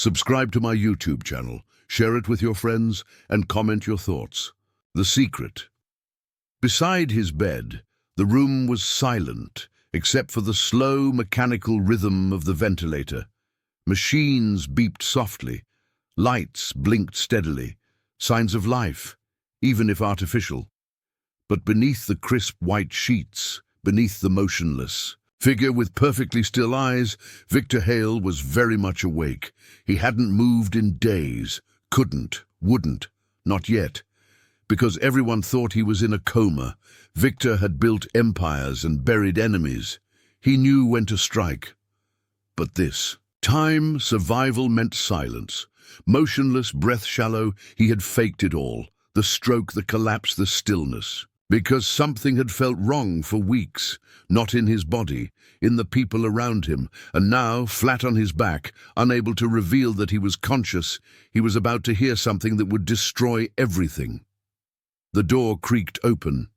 Subscribe to my YouTube channel, share it with your friends, and comment your thoughts. The secret. Beside his bed, the room was silent, except for the slow, mechanical rhythm of the ventilator. Machines beeped softly. Lights blinked steadily. Signs of life, even if artificial. But beneath the crisp white sheets, beneath the motionless figure with perfectly still eyes, Victor Hale was very much awake. He hadn't moved in days. Couldn't, wouldn't, not yet. Because everyone thought he was in a coma. Victor had built empires and buried enemies. He knew when to strike. But this time, survival meant silence. Motionless, breath shallow, he had faked it all. The stroke, the collapse, the stillness. Because something had felt wrong for weeks, not in his body, in the people around him, and now, flat on his back, unable to reveal that he was conscious, he was about to hear something that would destroy everything. The door creaked open.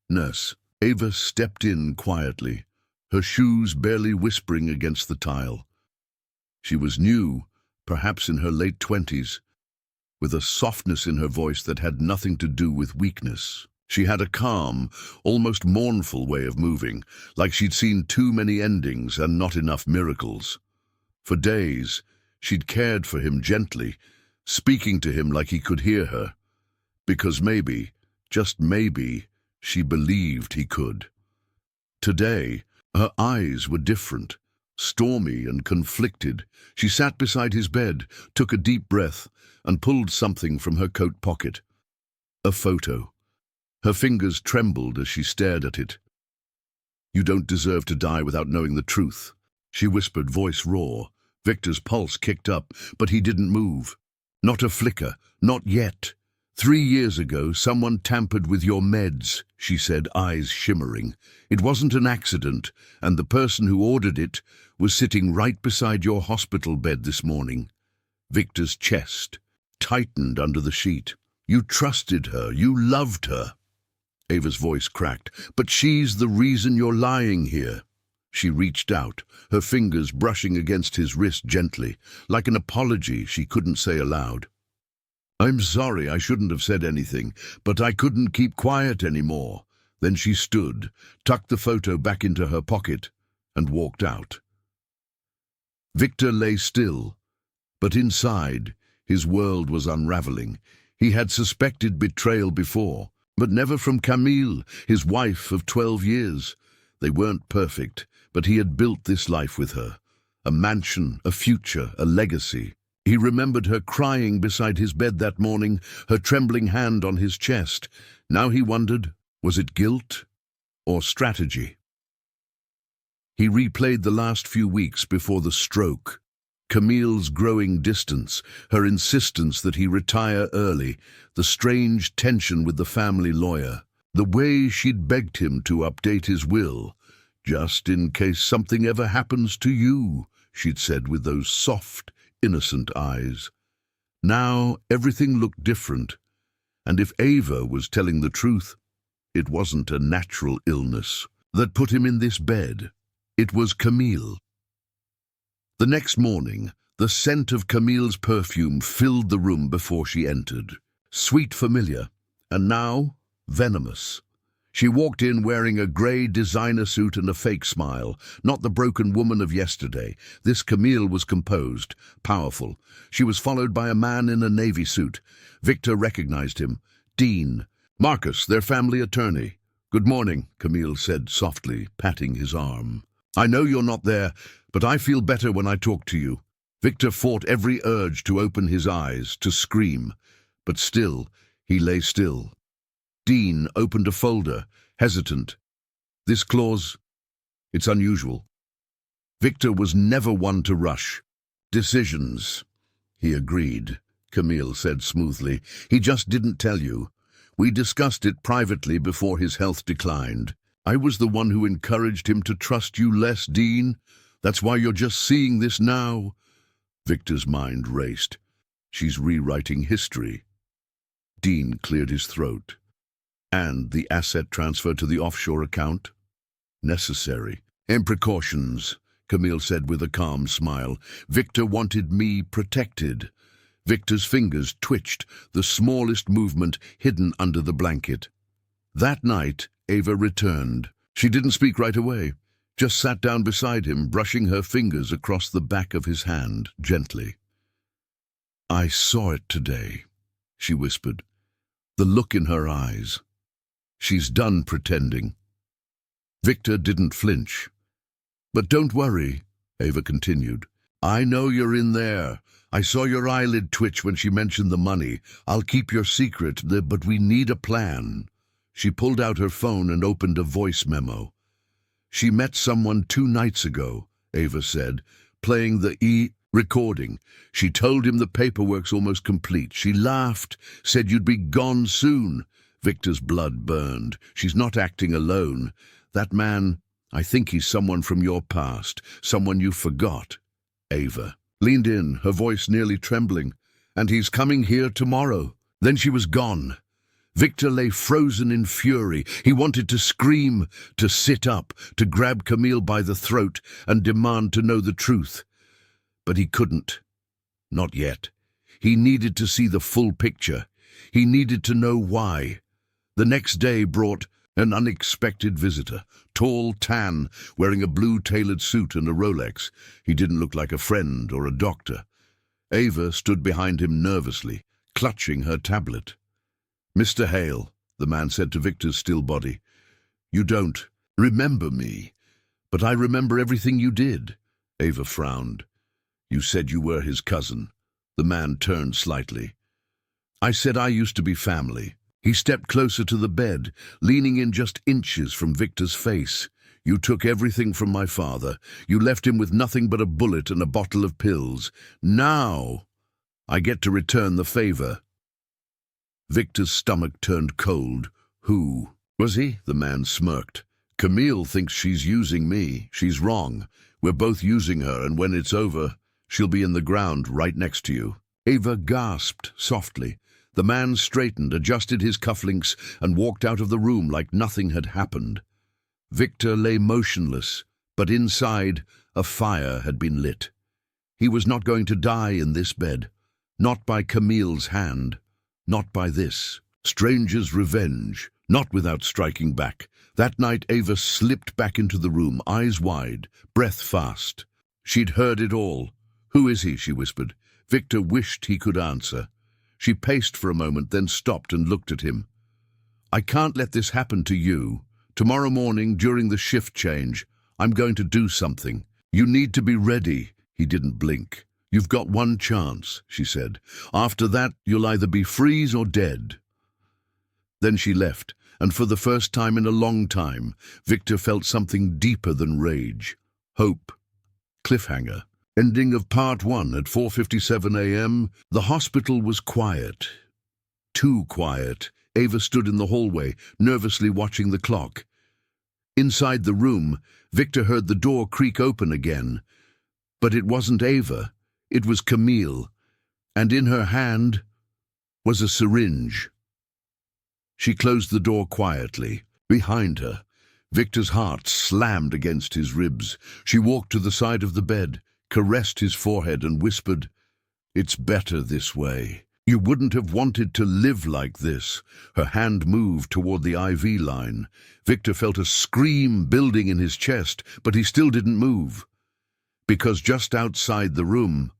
Nurse. Ava stepped in quietly, her shoes barely whispering against the tile. She was new, perhaps in her late 20s, with a softness in her voice that had nothing to do with weakness. She had a calm, almost mournful way of moving, like she'd seen too many endings and not enough miracles. For days, she'd cared for him gently, speaking to him like he could hear her. Because maybe, just maybe, she believed he could. Today, her eyes were different, stormy and conflicted. She sat beside his bed, took a deep breath, and pulled something from her coat pocket. A photo. Her fingers trembled as she stared at it. "You don't deserve to die without knowing the truth," she whispered, voice raw. Victor's pulse kicked up, but he didn't move. Not a flicker, not yet. 3 years ago, someone tampered with your meds, she said, eyes shimmering. It wasn't an accident, and the person who ordered it was sitting right beside your hospital bed this morning. Victor's chest tightened under the sheet. You trusted her, you loved her. Ava's voice cracked. But she's the reason you're lying here. She reached out, her fingers brushing against his wrist gently, like an apology she couldn't say aloud. I'm sorry, I shouldn't have said anything, but I couldn't keep quiet anymore. Then she stood, tucked the photo back into her pocket, and walked out. Victor lay still, but inside, his world was unraveling. He had suspected betrayal before, but never from Camille, his wife of 12 years. They weren't perfect, but he had built this life with her. A mansion, a future, a legacy. He remembered her crying beside his bed that morning, her trembling hand on his chest. Now he wondered, was it guilt or strategy? He replayed the last few weeks before the stroke. Camille's growing distance, her insistence that he retire early, the strange tension with the family lawyer, the way she'd begged him to update his will. Just in case something ever happens to you, she'd said with those soft, innocent eyes. Now everything looked different, and if Ava was telling the truth, it wasn't a natural illness that put him in this bed. It was Camille. The next morning, the scent of Camille's perfume filled the room before she entered. Sweet, familiar, and now venomous. She walked in wearing a grey designer suit and a fake smile, not the broken woman of yesterday. This Camille was composed, powerful. She was followed by a man in a navy suit. Victor recognized him. Dean. Marcus, their family attorney. Good morning, Camille said softly, patting his arm. I know you're not there, but I feel better when I talk to you. Victor fought every urge to open his eyes, to scream, but still, he lay still. Dean opened a folder, hesitant. This clause, it's unusual. Victor was never one to rush. Decisions. He agreed, Camille said smoothly. He just didn't tell you. We discussed it privately before his health declined. I was the one who encouraged him to trust you less, Dean. That's why you're just seeing this now. Victor's mind raced. She's rewriting history. Dean cleared his throat. And the asset transfer to the offshore account? Necessary. And precautions, Camille said with a calm smile. Victor wanted me protected. Victor's fingers twitched, the smallest movement hidden under the blanket. That night, Ava returned. She didn't speak right away, just sat down beside him, brushing her fingers across the back of his hand, gently. "I saw it today," she whispered, the look in her eyes. "She's done pretending." Victor didn't flinch. "But don't worry," Ava continued. "I know you're in there. I saw your eyelid twitch when she mentioned the money. I'll keep your secret, but we need a plan." She pulled out her phone and opened a voice memo. "She met someone 2 nights ago," Ava said, playing the recording. "She told him the paperwork's almost complete. She laughed, said you'd be gone soon." Victor's blood burned. "She's not acting alone. That man, I think he's someone from your past, someone you forgot." Ava leaned in, her voice nearly trembling. "And he's coming here tomorrow." Then she was gone. Victor lay frozen in fury. He wanted to scream, to sit up, to grab Camille by the throat and demand to know the truth. But he couldn't. Not yet. He needed to see the full picture. He needed to know why. The next day brought an unexpected visitor, tall, tan, wearing a blue tailored suit and a Rolex. He didn't look like a friend or a doctor. Ava stood behind him nervously, clutching her tablet. "Mr. Hale," the man said to Victor's still body, "you don't remember me, but I remember everything you did." Ava frowned. "You said you were his cousin." The man turned slightly. "I said I used to be family." He stepped closer to the bed, leaning in just inches from Victor's face. "You took everything from my father. You left him with nothing but a bullet and a bottle of pills. Now I get to return the favor." Victor's stomach turned cold. "Who was he?" The man smirked. "Camille thinks she's using me. She's wrong. We're both using her, and when it's over, she'll be in the ground right next to you." Ava gasped softly. The man straightened, adjusted his cufflinks, and walked out of the room like nothing had happened. Victor lay motionless, but inside, a fire had been lit. He was not going to die in this bed. Not by Camille's hand. Not by this. Stranger's revenge. Not without striking back. That night Ava slipped back into the room, eyes wide, breath fast. She'd heard it all. "Who is he?" she whispered. Victor wished he could answer. She paced for a moment, then stopped and looked at him. "I can't let this happen to you. Tomorrow morning, during the shift change, I'm going to do something. You need to be ready." He didn't blink. "You've got one chance," she said. "After that, you'll either be freeze or dead." Then she left, and for the first time in a long time, Victor felt something deeper than rage. Hope. Cliffhanger. Ending of Part 1 at 4:57 a.m. The hospital was quiet. Too quiet. Ava stood in the hallway, nervously watching the clock. Inside the room, Victor heard the door creak open again. But it wasn't Ava. It was Camille. And in her hand was a syringe. She closed the door quietly. Behind her, Victor's heart slammed against his ribs. She walked to the side of the bed, caressed his forehead and whispered, "It's better this way. You wouldn't have wanted to live like this." Her hand moved toward the IV line. Victor felt a scream building in his chest, but he still didn't move. Because just outside the room,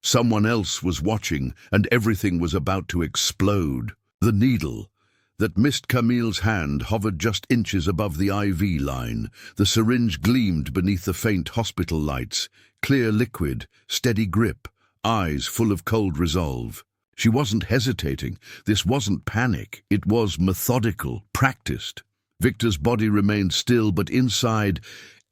someone else was watching, and everything was about to explode. The needle that missed Camille's hand hovered just inches above the IV line. The syringe gleamed beneath the faint hospital lights. Clear liquid, steady grip, eyes full of cold resolve. She wasn't hesitating. This wasn't panic. It was methodical, practiced. Victor's body remained still, but inside,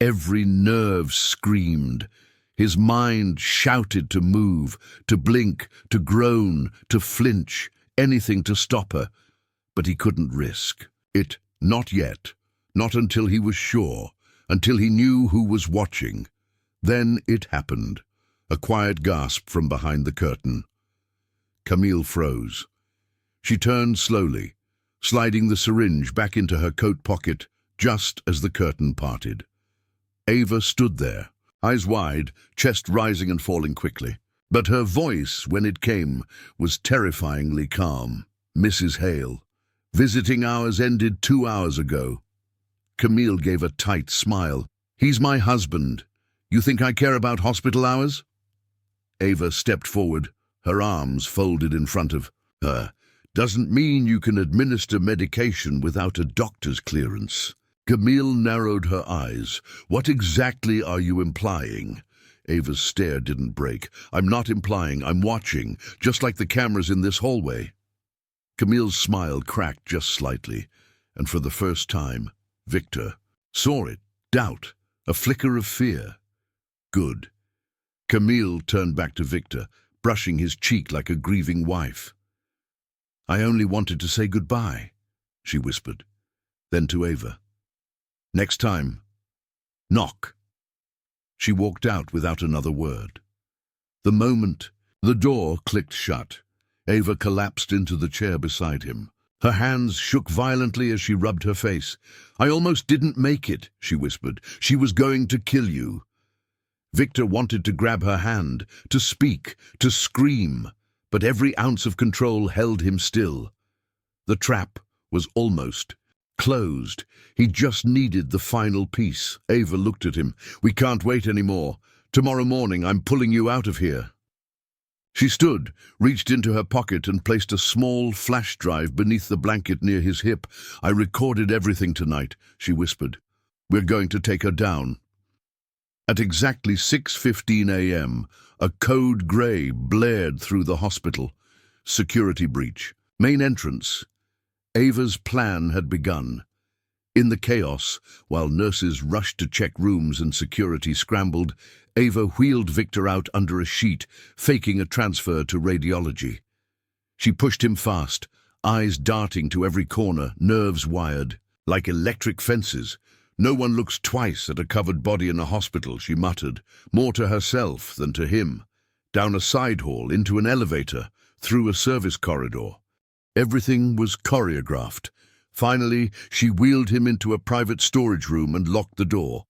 every nerve screamed. His mind shouted to move, to blink, to groan, to flinch, anything to stop her. But he couldn't risk it. Not yet. Not until he was sure. Until he knew who was watching. Then it happened. A quiet gasp from behind the curtain. Camille froze. She turned slowly, sliding the syringe back into her coat pocket just as the curtain parted. Ava stood there, eyes wide, chest rising and falling quickly. But her voice, when it came, was terrifyingly calm. "Mrs. Hale, visiting hours ended 2 hours ago." Camille gave a tight smile. "He's my husband. You think I care about hospital hours?" Ava stepped forward, her arms folded in front of her. "Doesn't mean you can administer medication without a doctor's clearance." Camille narrowed her eyes. "What exactly are you implying?" Ava's stare didn't break. "I'm not implying, I'm watching, just like the cameras in this hallway." Camille's smile cracked just slightly, and for the first time, Victor saw it. Doubt, a flicker of fear. "Good." Camille turned back to Victor, brushing his cheek like a grieving wife. "I only wanted to say goodbye," she whispered. Then to Ava, "Next time, knock." She walked out without another word. The moment the door clicked shut, Ava collapsed into the chair beside him. Her hands shook violently as she rubbed her face. "I almost didn't make it," she whispered. "She was going to kill you." Victor wanted to grab her hand, to speak, to scream, but every ounce of control held him still. The trap was almost closed. He just needed the final piece. Ava looked at him. "We can't wait anymore. Tomorrow morning I'm pulling you out of here." She stood, reached into her pocket and placed a small flash drive beneath the blanket near his hip. "I recorded everything tonight," she whispered. "We're going to take her down." At exactly 6:15 a.m., a code grey blared through the hospital. Security breach. Main entrance. Ava's plan had begun. In the chaos, while nurses rushed to check rooms and security scrambled, Ava wheeled Victor out under a sheet, faking a transfer to radiology. She pushed him fast, eyes darting to every corner, nerves wired. "Like electric fences. No one looks twice at a covered body in a hospital," she muttered, more to herself than to him. Down a side hall, into an elevator, through a service corridor. Everything was choreographed. Finally, she wheeled him into a private storage room and locked the door.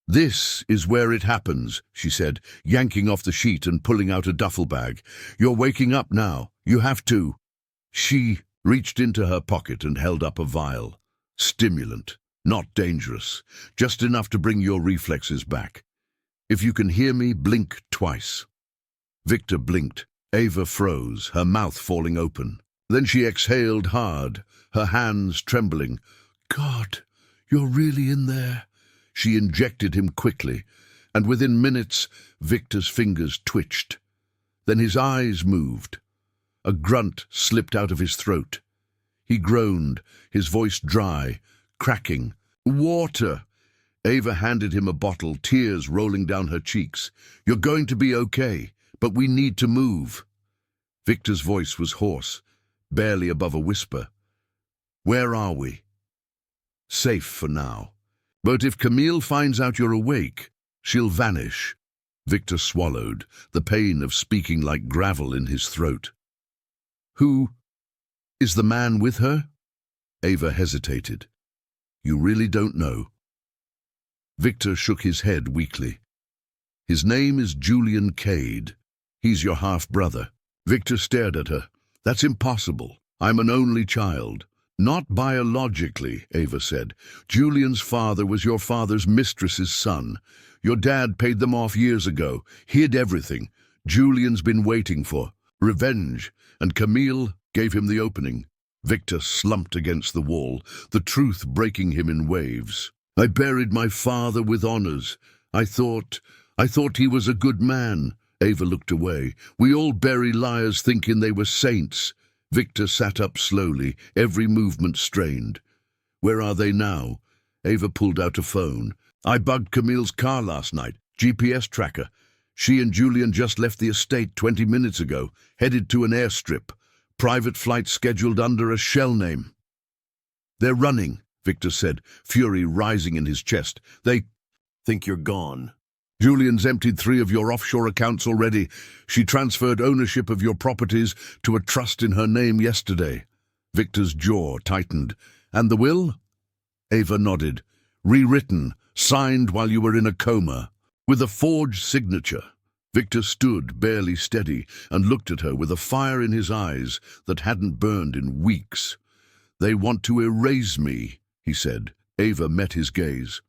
"This is where it happens," she said, yanking off the sheet and pulling out a duffel bag. "You're waking up now. You have to." She reached into her pocket and held up a vial. "Stimulant. Not dangerous. Just enough to bring your reflexes back. If you can hear me, blink twice." Victor blinked. Ava froze, her mouth falling open. Then she exhaled hard, her hands trembling. "God, you're really in there." She injected him quickly, and within minutes, Victor's fingers twitched. Then his eyes moved. A grunt slipped out of his throat. He groaned, his voice dry, cracking. "Water!" Ava handed him a bottle, tears rolling down her cheeks. "You're going to be okay, but we need to move." Victor's voice was hoarse, barely above a whisper. "Where are we?" "Safe for now. But if Camille finds out you're awake, she'll vanish." Victor swallowed, the pain of speaking like gravel in his throat. "Who is the man with her?" Ava hesitated. "You really don't know?" Victor shook his head weakly. "His name is Julian Cade. He's your half-brother." Victor stared at her. "That's impossible. I'm an only child." "Not biologically," Ava said. "Julian's father was your father's mistress's son. Your dad paid them off years ago, hid everything. Julian's been waiting for revenge, and Camille gave him the opening." Victor slumped against the wall, the truth breaking him in waves. "I buried my father with honors. I thought he was a good man." Ava looked away. "We all bury liars thinking they were saints." Victor sat up slowly, every movement strained. "Where are they now?" Ava pulled out a phone. "I bugged Camille's car last night, GPS tracker. She and Julian just left the estate 20 minutes ago, headed to an airstrip. Private flight scheduled under a shell name." "They're running," Victor said, fury rising in his chest. "They think you're gone. Julian's emptied 3 of your offshore accounts already. She transferred ownership of your properties to a trust in her name yesterday." Victor's jaw tightened. "And the will?" Ava nodded. "Rewritten, signed while you were in a coma." with a forged signature. Victor stood, barely steady, and looked at her with a fire in his eyes that hadn't burned in weeks. "They want to erase me," he said. Ava met his gaze.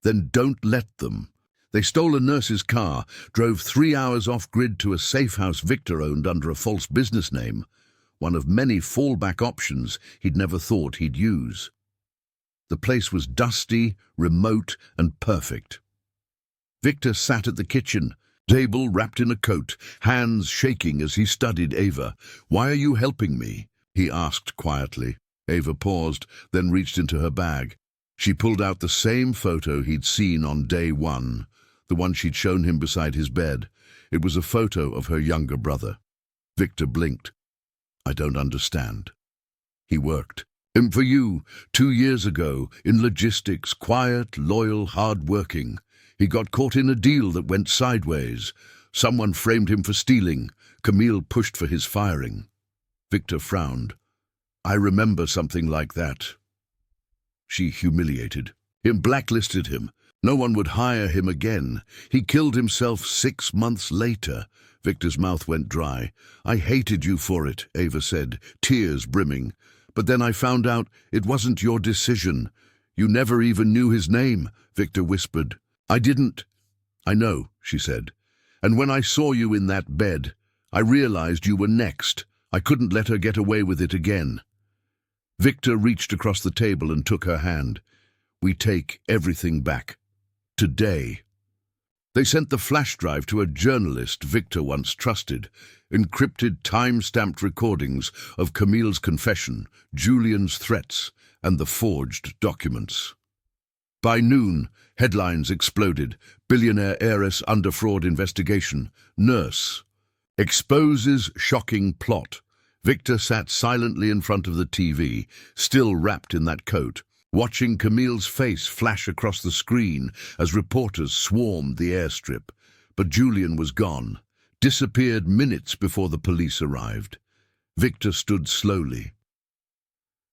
"Then don't let them." They stole a nurse's car, drove 3 hours off-grid to a safe house Victor owned under a false business name, one of many fallback options he'd never thought he'd use. The place was dusty, remote, and perfect. Victor sat at the kitchen table wrapped in a coat, hands shaking as he studied Ava. "Why are you helping me?" he asked quietly. Ava paused, then reached into her bag. She pulled out the same photo he'd seen on day one, the one she'd shown him beside his bed. It was a photo of her younger brother. Victor blinked. "I don't understand." "He worked. And for you, 2 years ago, in logistics, quiet, loyal, hard-working. He got caught in a deal that went sideways. Someone framed him for stealing. Camille pushed for his firing." Victor frowned. "I remember something like that." She humiliated him, blacklisted him. No one would hire him again. He killed himself 6 months later. Victor's mouth went dry. "I hated you for it," Ava said, tears brimming. "But then I found out it wasn't your decision. You never even knew his name," Victor whispered. "I didn't." "I know," she said. "And when I saw you in that bed, I realized you were next. I couldn't let her get away with it again." Victor reached across the table and took her hand. "We take everything back. Today." They sent the flash drive to a journalist Victor once trusted, encrypted time-stamped recordings of Camille's confession, Julian's threats, and the forged documents. By noon, headlines exploded. "Billionaire heiress under fraud investigation. Nurse exposes shocking plot." Victor sat silently in front of the TV, still wrapped in that coat, watching Camille's face flash across the screen as reporters swarmed the airstrip. But Julian was gone, disappeared minutes before the police arrived. Victor stood slowly.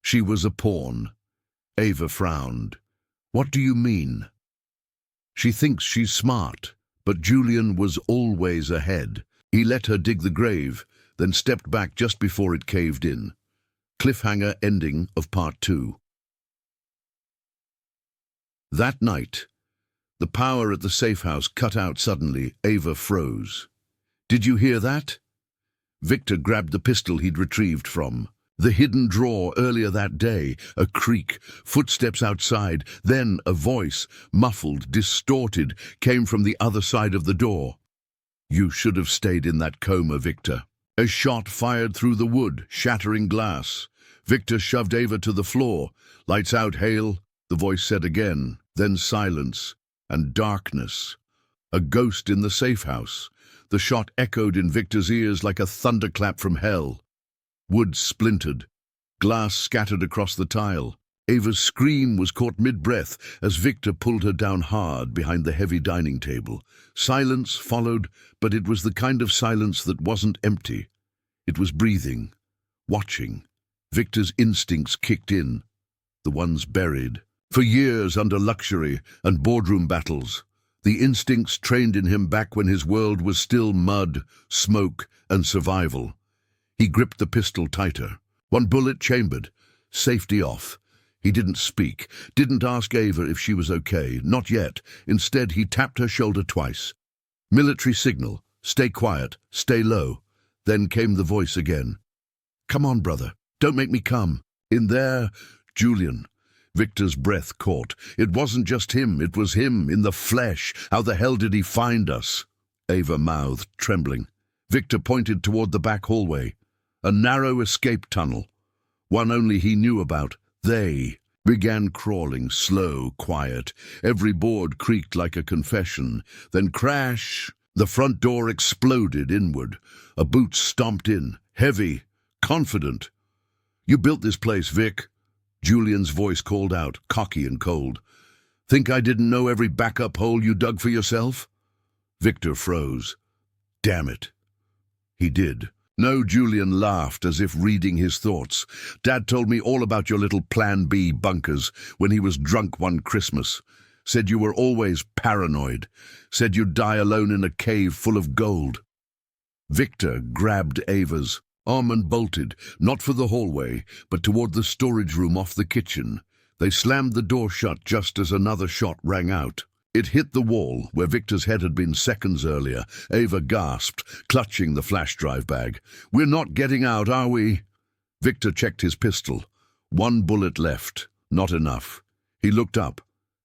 "She was a pawn." Ava frowned. "What do you mean?" "She thinks she's smart, but Julian was always ahead. He let her dig the grave, then stepped back just before it caved in." Cliffhanger ending of Part 2. That night, the power at the safe house cut out suddenly. Ava froze. "Did you hear that?" Victor grabbed the pistol he'd retrieved from the hidden drawer earlier that day. A creak, footsteps outside, then a voice, muffled, distorted, came from the other side of the door. "You should have stayed in that coma, Victor." A shot fired through the wood, shattering glass. Victor shoved Ava to the floor. "Lights out, Hale," the voice said again. Then silence and darkness. A ghost in the safe house. The shot echoed in Victor's ears like a thunderclap from hell. Wood splintered. Glass scattered across the tile. Ava's scream was caught mid-breath as Victor pulled her down hard behind the heavy dining table. Silence followed, but it was the kind of silence that wasn't empty. It was breathing, watching. Victor's instincts kicked in, the ones buried. For years under luxury and boardroom battles, the instincts trained in him back when his world was still mud, smoke, and survival. He gripped the pistol tighter. One bullet chambered, safety off. He didn't speak, didn't ask Ava if she was okay, not yet. Instead, he tapped her shoulder twice. Military signal, stay quiet, stay low. Then came the voice again. "Come on, brother, don't make me come." "In there, Julian." Victor's breath caught. It wasn't just him, it was him, in the flesh. How the hell did he find us? Ava mouthed, trembling. Victor pointed toward the back hallway. A narrow escape tunnel, one only he knew about. They began crawling, slow, quiet. Every board creaked like a confession. Then crash! The front door exploded inward. A boot stomped in, heavy, confident. "You built this place, Vic," Julian's voice called out, cocky and cold. "Think I didn't know every backup hole you dug for yourself?" Victor froze. "Damn it." He did. "No," Julian laughed, as if reading his thoughts. "Dad told me all about your little Plan B bunkers when he was drunk one Christmas. Said you were always paranoid. Said you'd die alone in a cave full of gold. Victor grabbed Ava's arm and bolted, not for the hallway, but toward the storage room off the kitchen. They slammed the door shut just as another shot rang out. It hit the wall, where Victor's head had been seconds earlier. Ava gasped, clutching the flash drive bag. "We're not getting out, are we?" Victor checked his pistol. One bullet left. Not enough. He looked up,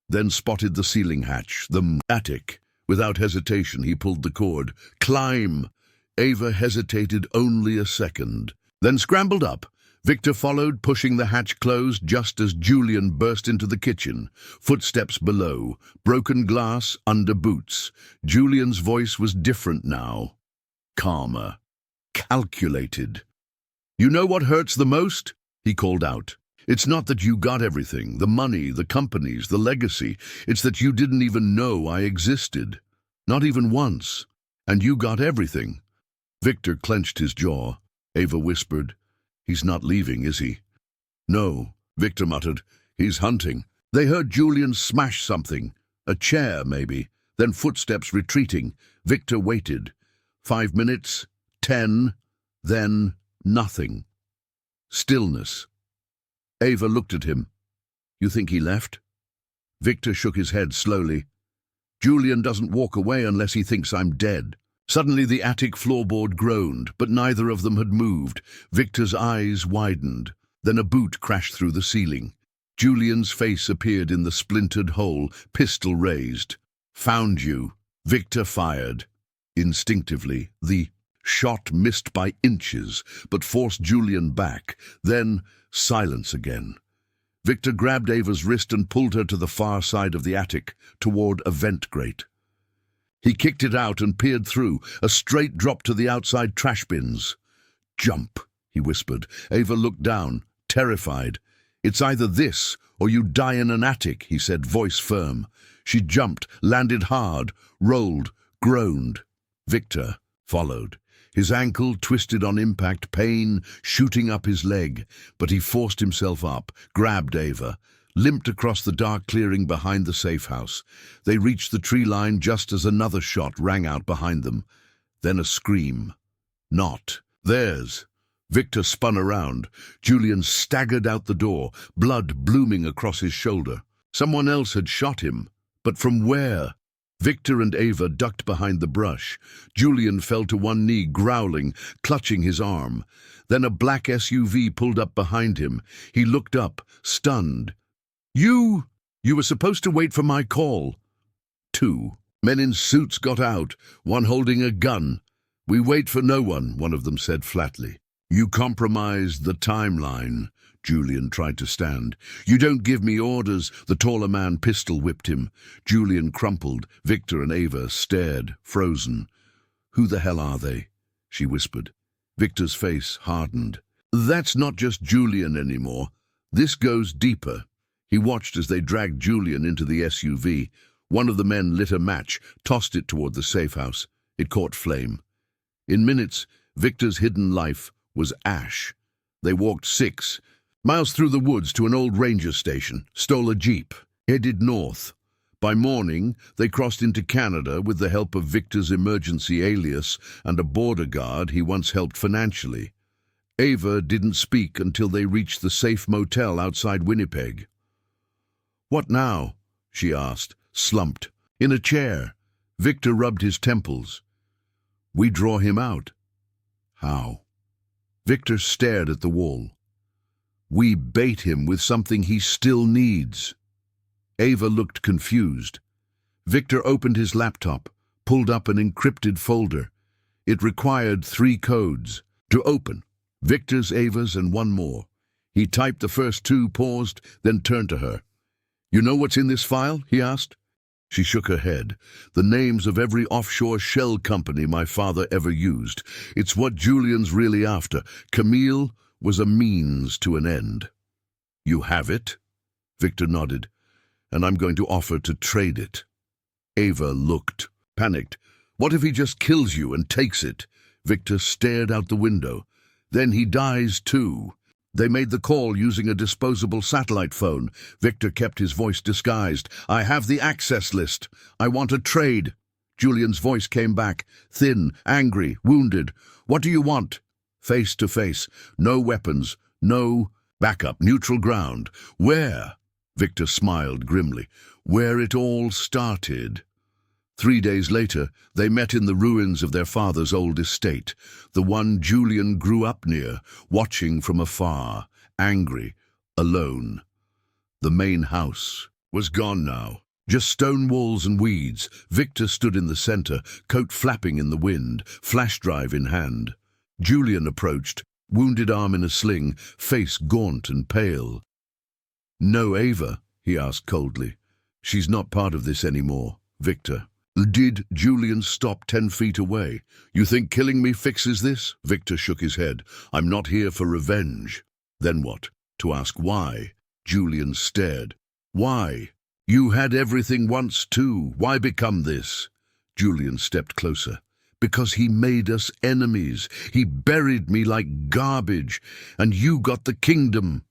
then spotted the ceiling hatch, the attic. Without hesitation, he pulled the cord. "Climb!" Ava hesitated only a second, then scrambled up. Victor followed, pushing the hatch closed just as Julian burst into the kitchen. Footsteps below, broken glass under boots. Julian's voice was different now. Calmer. Calculated. "You know what hurts the most?" he called out. "It's not that you got everything, the money, the companies, the legacy. It's that you didn't even know I existed. Not even once. And you got everything." Victor clenched his jaw. Ava whispered, "He's not leaving, is he?" "No," Victor muttered. "He's hunting." They heard Julian smash something. A chair, maybe. Then footsteps retreating. Victor waited. 5 minutes, 10, then nothing. Stillness. Ava looked at him. "You think he left?" Victor shook his head slowly. "Julian doesn't walk away unless he thinks I'm dead." Suddenly the attic floorboard groaned, but neither of them had moved. Victor's eyes widened. Then a boot crashed through the ceiling. Julian's face appeared in the splintered hole, pistol raised. "Found you." Victor fired. Instinctively, the shot missed by inches, but forced Julian back. Then silence again. Victor grabbed Ava's wrist and pulled her to the far side of the attic, toward a vent grate. He kicked it out and peered through, a straight drop to the outside trash bins. "Jump," he whispered. Ava looked down, terrified. "It's either this or you die in an attic," he said, voice firm. She jumped, landed hard, rolled, groaned. Victor followed. His ankle twisted on impact, pain shooting up his leg, but he forced himself up, grabbed Ava, limped across the dark clearing behind the safe house. They reached the tree line just as another shot rang out behind them. Then a scream. Not theirs. Victor spun around. Julian staggered out the door, blood blooming across his shoulder. Someone else had shot him. But from where? Victor and Ava ducked behind the brush. Julian fell to one knee, growling, clutching his arm. Then a black SUV pulled up behind him. He looked up, stunned. You were supposed to wait for my call." 2 men in suits got out, one holding a gun. "We wait for no one," of them said flatly. "You compromised the timeline." Julian tried to stand. "You don't give me orders." The taller man pistol-whipped him. Julian crumpled. Victor and Ava stared, frozen. "Who the hell are they?" she whispered. Victor's face hardened. "That's not just Julian anymore. This goes deeper." He watched as they dragged Julian into the SUV. One of the men lit a match, tossed it toward the safe house. It caught flame. In minutes, Victor's hidden life was ash. They walked 6 miles through the woods to an old ranger station, stole a jeep, headed north. By morning, they crossed into Canada with the help of Victor's emergency alias and a border guard he once helped financially. Ava didn't speak until they reached the safe motel outside Winnipeg. "What now?" she asked, slumped. "In a chair." Victor rubbed his temples. "We draw him out." "How?" Victor stared at the wall. "We bait him with something he still needs." Ava looked confused. Victor opened his laptop, pulled up an encrypted folder. It required 3 codes. To open, Victor's, Ava's, and one more. He typed the first 2, paused, then turned to her. "You know what's in this file?" he asked. She shook her head. "The names of every offshore shell company my father ever used. It's what Julian's really after. Camille was a means to an end." "You have it?" Victor nodded. "And I'm going to offer to trade it." Ava looked, panicked. "What if he just kills you and takes it?" Victor stared out the window. "Then he dies too." They made the call using a disposable satellite phone. Victor kept his voice disguised. "I have the access list. I want a trade." Julian's voice came back, thin, angry, wounded. "What do you want?" Face to face. "No weapons. No backup. Neutral ground." "Where?" Victor smiled grimly. "Where it all started." 3 days later, they met in the ruins of their father's old estate, the one Julian grew up near, watching from afar, angry, alone. The main house was gone now. Just stone walls and weeds. Victor stood in the center, coat flapping in the wind, flash drive in hand. Julian approached, wounded arm in a sling, face gaunt and pale. "No Ava?" he asked coldly. "She's not part of this anymore, Victor." Did Julian stop 10 feet away? "You think killing me fixes this?" Victor shook his head. "I'm not here for revenge." Then what? To ask why? Julian stared. "Why? You had everything once too. Why become this?" Julian stepped closer. "Because he made us enemies. He buried me like garbage, and you got the kingdom."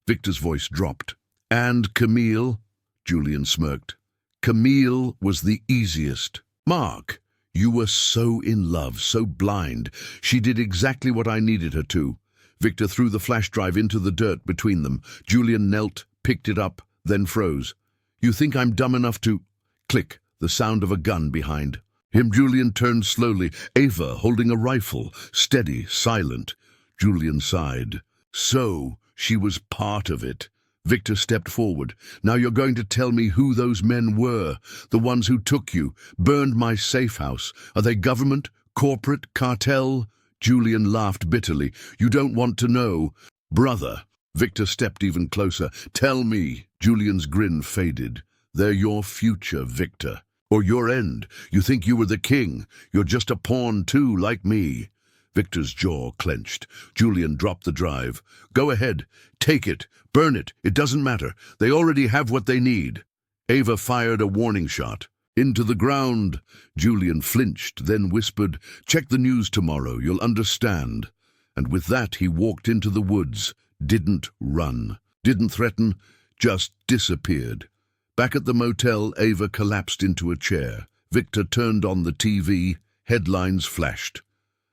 Victor's voice dropped. "And Camille?" Julian smirked. "Camille was the easiest. Mark, you were so in love, so blind. She did exactly what I needed her to." Victor threw the flash drive into the dirt between them. Julian knelt, picked it up, then froze. "You think I'm dumb enough to—" Click, the sound of a gun behind him. Julian turned slowly, Ava holding a rifle, steady, silent. Julian sighed. So she was part of it. Victor stepped forward. "Now you're going to tell me who those men were, the ones who took you, burned my safe house. Are they government, corporate, cartel?" Julian laughed bitterly. "You don't want to know." "Brother." Victor stepped even closer. "Tell me." Julian's grin faded. "They're your future, Victor. Or your end. You think you were the king. You're just a pawn too, like me." Victor's jaw clenched. Julian dropped the drive. "Go ahead. Take it. Burn it. It doesn't matter. They already have what they need." Ava fired a warning shot. "Into the ground." Julian flinched, then whispered, "Check the news tomorrow. You'll understand." And with that he walked into the woods. Didn't run. Didn't threaten. Just disappeared. Back at the motel, Ava collapsed into a chair. Victor turned on the TV. Headlines flashed.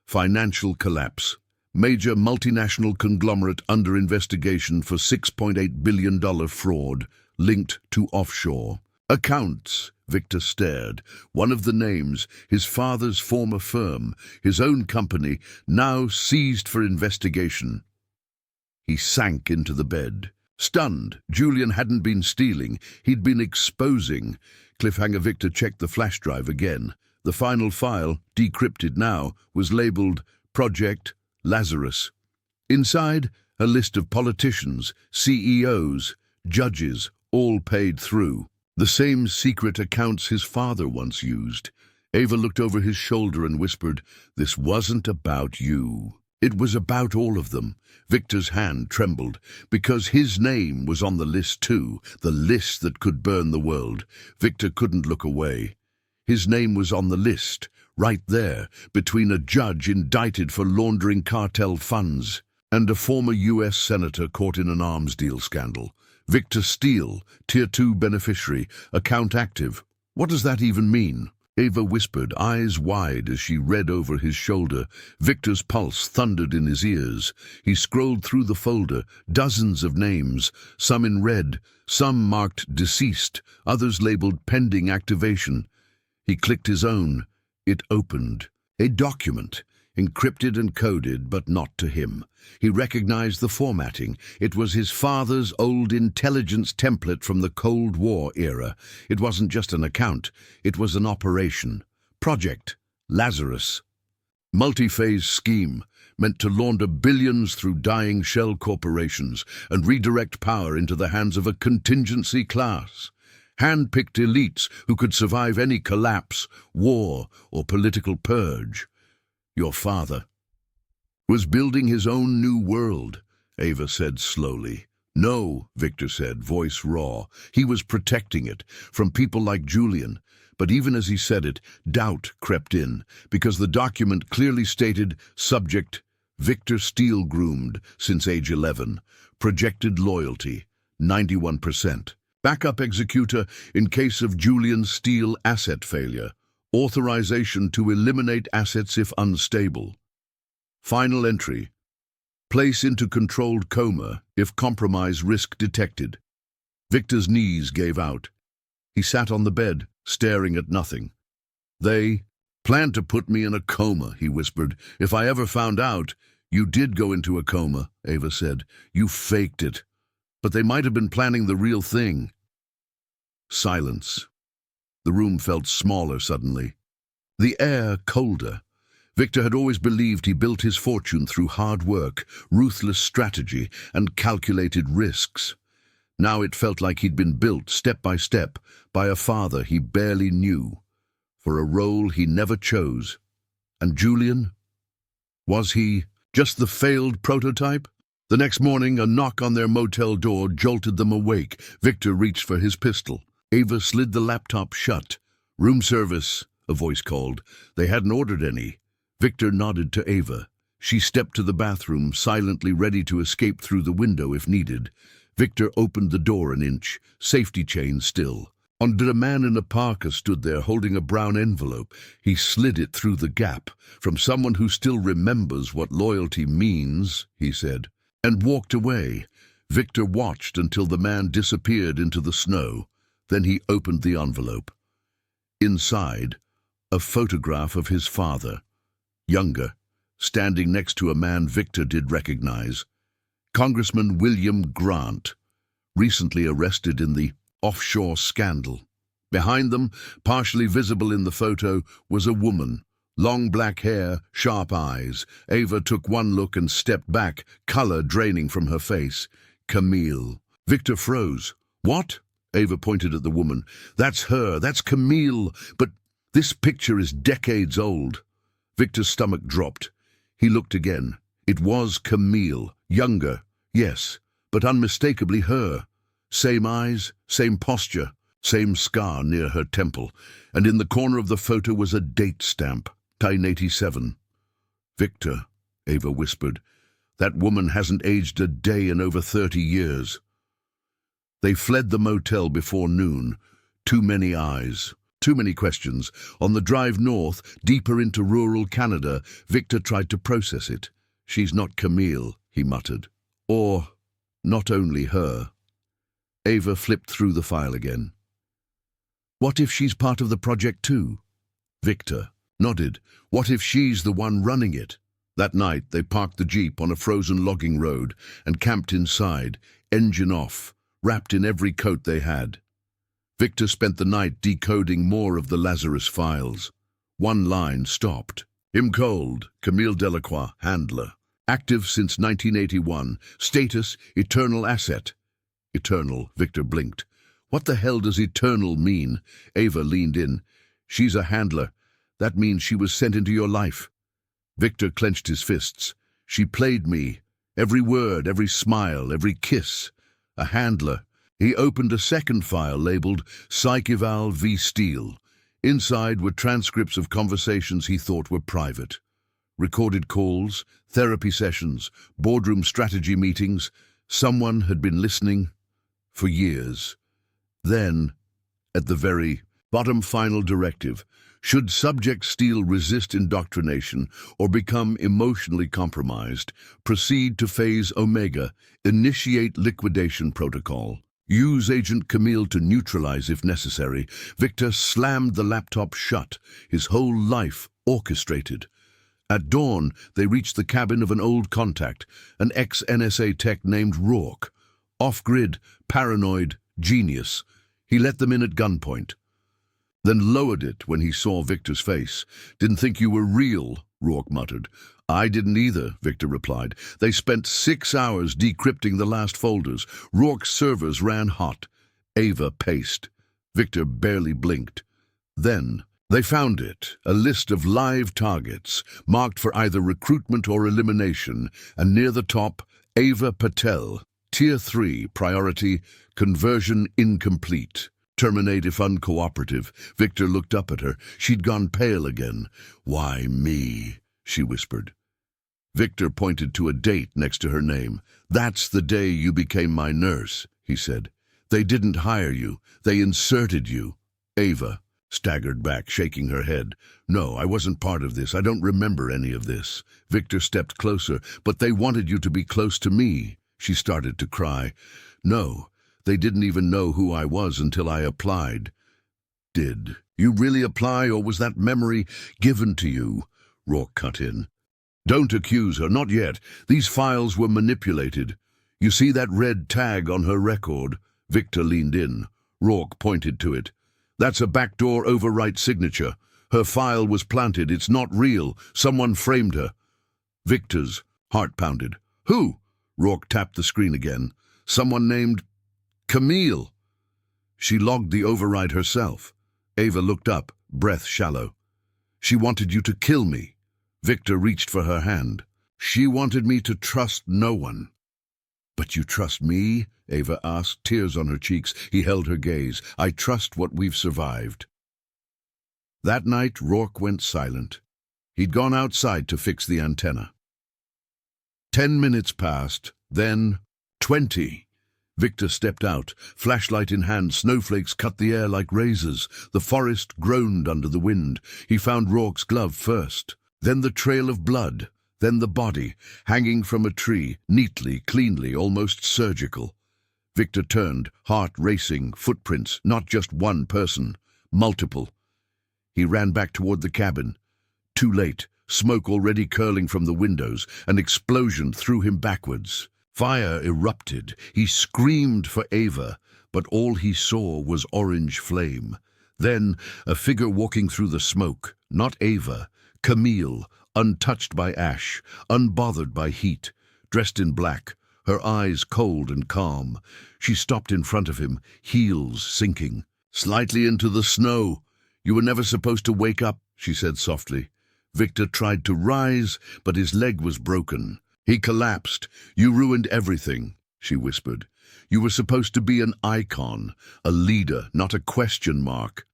Financial collapse. Major multinational conglomerate under investigation for $6.8 billion fraud linked to offshore. Accounts. Victor stared. One of the names, his father's former firm, his own company, now seized for investigation. He sank into the bed. Stunned, Julian hadn't been stealing, he'd been exposing. Cliffhanger. Victor checked the flash drive again. The final file, decrypted now, was labeled Project Lazarus. Inside, a list of politicians, CEOs, judges, all paid through. The same secret accounts his father once used. Ava looked over his shoulder and whispered, "This wasn't about you. It was about all of them." Victor's hand trembled, because his name was on the list too, the list that could burn the world. Victor couldn't look away. His name was on the list, right there, between a judge indicted for laundering cartel funds and a former U.S. senator caught in an arms deal scandal. Victor Steele, Tier 2 beneficiary, account active. What does that even mean? Ava whispered, eyes wide as she read over his shoulder. Victor's pulse thundered in his ears. He scrolled through the folder, dozens of names, some in red, some marked deceased, others labeled pending activation. He clicked his own. It opened. A document, encrypted and coded, but not to him. He recognized the formatting. It was his father's old intelligence template from the Cold War era. It wasn't just an account. It was an operation. Project Lazarus. Multi-phase scheme, meant to launder billions through dying shell corporations and redirect power into the hands of a contingency class. Hand-picked elites who could survive any collapse, war, or political purge. Your father was building his own new world, Ava said slowly. No, Victor said, voice raw. He was protecting it from people like Julian. But even as he said it, doubt crept in, because the document clearly stated subject, Victor steel-groomed since age 11. Projected loyalty, 91%. Backup executor in case of Julian Steele asset failure. Authorization to eliminate assets if unstable. Final entry. Place into controlled coma if compromise risk detected. Victor's knees gave out. He sat on the bed, staring at nothing. They planned to put me in a coma, he whispered. If I ever found out. You did go into a coma, Ava said. You faked it. But they might have been planning the real thing. Silence. The room felt smaller suddenly. The air colder. Victor had always believed he built his fortune through hard work, ruthless strategy, and calculated risks. Now it felt like he'd been built, step by step, by a father he barely knew, for a role he never chose. And Julian? Was he just the failed prototype? The next morning, a knock on their motel door jolted them awake. Victor reached for his pistol. Ava slid the laptop shut. Room service, a voice called. They hadn't ordered any. Victor nodded to Ava. She stepped to the bathroom, silently ready to escape through the window if needed. Victor opened the door an inch, safety chain still. A man in a parka stood there holding a brown envelope. He slid it through the gap. From someone who still remembers what loyalty means, he said, and walked away. Victor watched until the man disappeared into the snow. Then he opened the envelope. Inside, a photograph of his father, younger, standing next to a man Victor did recognize. Congressman William Grant, recently arrested in the offshore scandal. Behind them, partially visible in the photo, was a woman. Long black hair, sharp eyes. Ava took one look and stepped back, color draining from her face. Camille. Victor froze. What? Ava pointed at the woman. That's her, that's Camille, but this picture is decades old. Victor's stomach dropped. He looked again. It was Camille, younger, yes, but unmistakably her. Same eyes, same posture, same scar near her temple, and in the corner of the photo was a date stamp, 1987. Victor, Ava whispered, that woman hasn't aged a day in over 30 years. They fled the motel before noon. Too many eyes, too many questions. On the drive north, deeper into rural Canada, Victor tried to process it. She's not Camille, he muttered. Or not only her. Ava flipped through the file again. What if she's part of the project too? Victor nodded. What if she's the one running it? That night, they parked the jeep on a frozen logging road and camped inside, engine off, wrapped in every coat they had. Victor spent the night decoding more of the Lazarus files. One line stopped. Him cold, Camille Delacroix, handler. Active since 1981. Status, eternal asset. Eternal, Victor blinked. What the hell does eternal mean? Ava leaned in. She's a handler. That means she was sent into your life. Victor clenched his fists. She played me. Every word, every smile, every kiss. A handler. He opened a second file labeled Psych Eval v. Steele. Inside were transcripts of conversations he thought were private. Recorded calls, therapy sessions, boardroom strategy meetings. Someone had been listening for years. Then, at the very bottom, final directive, should subject Steele resist indoctrination or become emotionally compromised, proceed to phase Omega, initiate liquidation protocol. Use Agent Camille to neutralize if necessary. Victor slammed the laptop shut, his whole life orchestrated. At dawn, they reached the cabin of an old contact, an ex-NSA tech named Rourke. Off-grid, paranoid, genius. He let them in at gunpoint. Then lowered it when he saw Victor's face. Didn't think you were real, Rourke muttered. I didn't either, Victor replied. They spent 6 hours decrypting the last folders. Rourke's servers ran hot. Ava paced. Victor barely blinked. Then they found it, a list of live targets, marked for either recruitment or elimination, and near the top, Ava Patel, Tier 3, priority, conversion incomplete. Terminate if uncooperative. Victor looked up at her. She'd gone pale again. Why me? She whispered. Victor pointed to a date next to her name. "That's the day you became my nurse," he said. "They didn't hire you. They inserted you." Ava staggered back, shaking her head. "No, I wasn't part of this. I don't remember any of this." Victor stepped closer. "But they wanted you to be close to me." She started to cry. "No, they didn't even know who I was until I applied." "Did you really apply, or was that memory given to you?" Rourke cut in. "Don't accuse her, not yet. These files were manipulated. You see that red tag on her record?" Victor leaned in. Rourke pointed to it. "That's a backdoor overwrite signature. Her file was planted. It's not real. Someone framed her." Victor's heart pounded. "Who?" Rourke tapped the screen again. "Someone named Camille." "She logged the override herself." Ava looked up, breath shallow. "She wanted you to kill me." Victor reached for her hand. "She wanted me to trust no one." "But you trust me?" Ava asked, tears on her cheeks. He held her gaze. "I trust what we've survived." That night, Rourke went silent. He'd gone outside to fix the antenna. 10 minutes passed, then 20. Victor stepped out, flashlight in hand. Snowflakes cut the air like razors. The forest groaned under the wind. He found Rourke's glove first, then the trail of blood, then the body, hanging from a tree, neatly, cleanly, almost surgical. Victor turned, heart racing, footprints, not just one person, multiple. He ran back toward the cabin. Too late, smoke already curling from the windows. An explosion threw him backwards. Fire erupted. He screamed for Ava, but all he saw was orange flame. Then, a figure walking through the smoke, not Ava, Camille, untouched by ash, unbothered by heat, dressed in black, her eyes cold and calm. She stopped in front of him, heels sinking. "Slightly into the snow. You were never supposed to wake up," she said softly. Victor tried to rise, but his leg was broken. He collapsed. "You ruined everything," she whispered. "You were supposed to be an icon, a leader, not a question mark."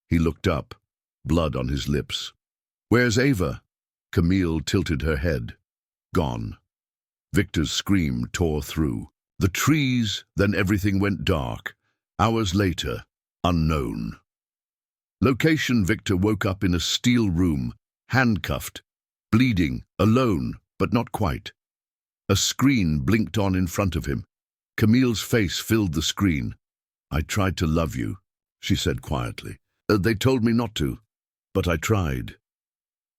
He looked up, blood on his lips. "Where's Ava?" Camille tilted her head. "Gone." Victor's scream tore through. The trees, then everything went dark. Hours later, unknown. Location: Victor woke up in a steel room, handcuffed, bleeding, alone, but not quite. A screen blinked on in front of him. Camille's face filled the screen. "I tried to love you," she said quietly. "They told me not to, but I tried."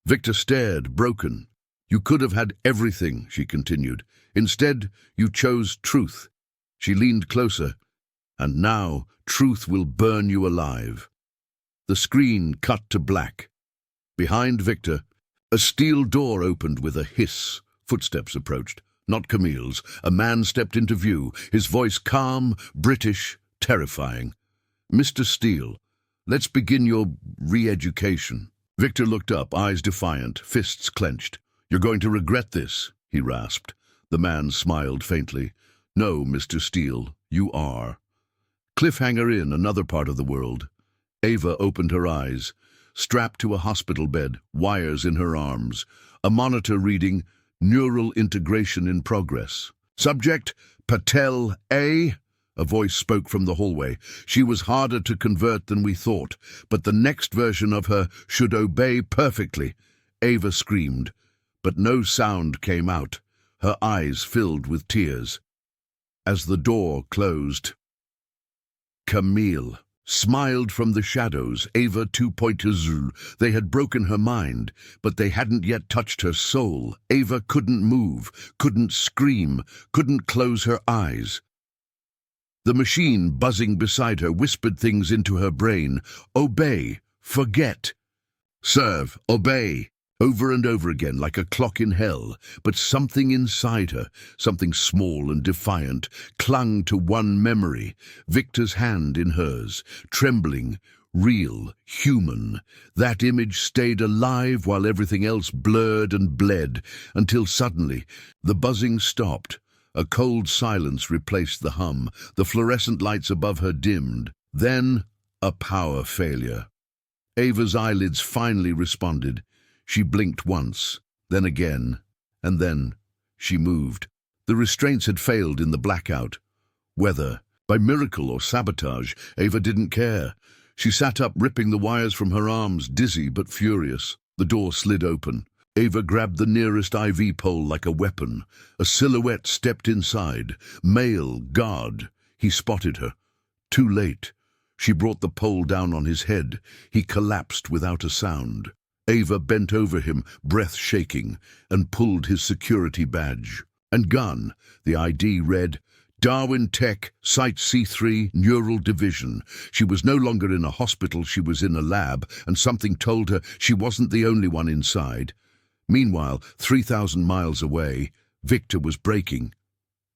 Victor stared, broken. "You could have had everything," she continued. "Instead, you chose truth." She leaned closer. "And now, truth will burn you alive." The screen cut to black. Behind Victor, a steel door opened with a hiss. Footsteps approached. Not Camille's. A man stepped into view, his voice calm, British, terrifying. "Mr. Steele, let's begin your re-education." Victor looked up, eyes defiant, fists clenched. "You're going to regret this," he rasped. The man smiled faintly. "No, Mr. Steele, you are." Cliffhanger Inn, another part of the world. Ava opened her eyes. Strapped to a hospital bed, wires in her arms. A monitor reading, "Neural integration in progress." Subject, Patel A. A voice spoke from the hallway. She was harder to convert than we thought, but the next version of her should obey perfectly. Ava screamed, but no sound came out. Her eyes filled with tears. As the door closed, Camille smiled from the shadows. Ava 2.0. They had broken her mind, but they hadn't yet touched her soul. Ava couldn't move, couldn't scream, couldn't close her eyes. The machine buzzing beside her whispered things into her brain. Obey, forget, serve, obey. Over and over again, like a clock in hell. But something inside her, something small and defiant, clung to one memory. Victor's hand in hers, trembling, real, human. That image stayed alive while everything else blurred and bled, until suddenly the buzzing stopped. A cold silence replaced the hum. The fluorescent lights above her dimmed. Then, a power failure. Ava's eyelids finally responded. She blinked once, then again, And then she moved. The restraints had failed in the blackout. Whether by miracle or sabotage, Ava didn't care. She sat up, ripping the wires from her arms, dizzy but furious. The door slid open. Ava grabbed the nearest IV pole like a weapon. A silhouette stepped inside. Male, guard. He spotted her. Too late. She brought the pole down on his head. He collapsed without a sound. Ava bent over him, breath shaking, and pulled his security badge. And gun. The ID read, Darwin Tech, Site C3, Neural Division. She was no longer in a hospital, she was in a lab, and something told her she wasn't the only one inside. Meanwhile, 3,000 miles away, Victor was breaking.